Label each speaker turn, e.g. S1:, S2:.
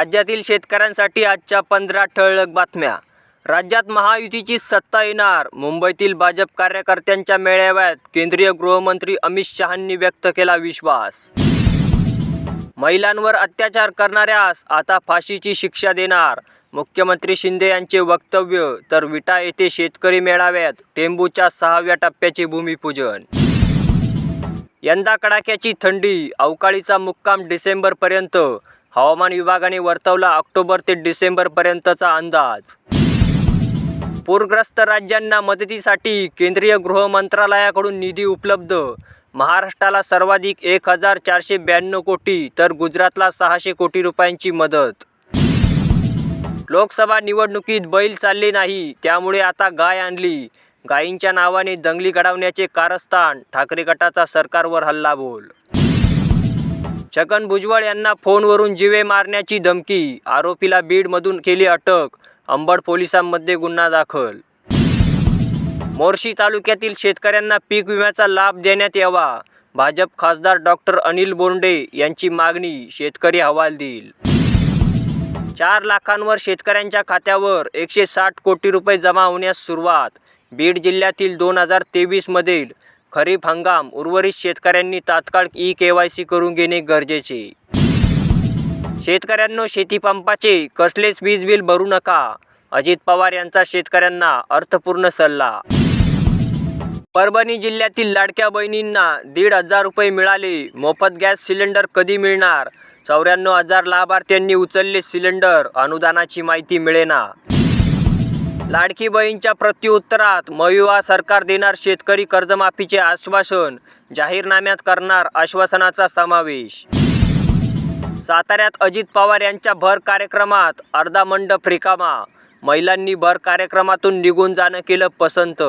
S1: राज्यातील शेतकऱ्यांसाठी आजच्या 15 ठळक बातम्या। राज्यात महायुतीची सत्ता येणार। मुंबईतील भाजप कार्यकर्त्यांच्या मेळाव्यात केंद्रीय गृहमंत्री अमित शहांनी व्यक्त केला विश्वास। महिलांवर अत्याचार करणाऱ्यास आता फाशीची शिक्षा देणार। मुख्यमंत्री शिंदे यांचे वक्तव्य। तर विटा येथे शेतकरी मेळाव्यात टेंबूच्या 6व्या टप्प्याचे भूमिपूजन। यंदा कडाक्याची थंडी, अवकाळीचा मुक्काम डिसेंबरपर्यंत। हवामान विभागाने वर्तवला ऑक्टोबर ते डिसेंबरपर्यंतचा अंदाज। पूरग्रस्त राज्यांना मदतीसाठी केंद्रीय गृह मंत्रालयाकडून निधी उपलब्ध। महाराष्ट्राला सर्वाधिक 1492 कोटी तर गुजरातला 600 कोटी रुपयांची मदत। लोकसभा निवडणुकीत बैल चालले नाही, त्यामुळे आता गाय आणली। गायींच्या नावाने दंगली घडवण्याचे कारस्थान। ठाकरे गटाचा सरकारवर हल्लाबोल। छगन भुजबळ यांना फोनवरून जीवे मारण्याची धमकी। आरोपीला बीडमधून केली अटक। अंबड पोलिसांमध्ये गुन्हा दाखल। मोर्शी तालुक्यातील शेतकऱ्यांना पीक विम्याचा लाभ देण्यात यावा। भाजप खासदार डॉक्टर अनिल बोंडे यांची मागणी। शेतकरी हवाल देईल। 4 लाखांवर शेतकऱ्यांच्या खात्यावर 160 कोटी रुपये जमा होण्यास सुरुवात। बीड जिल्ह्यातील 2023 मधील खरीप हंगाम उर्वरित शेतकऱ्यांनी तात्काळ ई-केवायसी करून घेणे गरजेचे। शेतकऱ्यांनो, शेतीपंपाचे कसलेच वीज बिल भरू नका। अजित पवार यांचा शेतकऱ्यांना अर्थपूर्ण सल्ला। परभणी जिल्ह्यातील लाडक्या बहिणींना 1,500 रुपये मिळाले। मोफत गॅस सिलेंडर कधी मिळणार? 94,000 लाभार्थ्यांनी उचलले सिलेंडर। अनुदानाची माहिती मिळेना। लाडकी बहीणच्या प्रत्युत्तरात महायुवा सरकार देणार शेतकरी कर्जमाफीचे आश्वासन। जाहीरनाम्यात करणार आश्वासनाचा समावेश। साताऱ्यात अजित पवार यांच्या भर कार्यक्रमात अर्धा मंडप रिकामा। महिलांनी भर कार्यक्रमातून निघून जाणं केलं पसंत।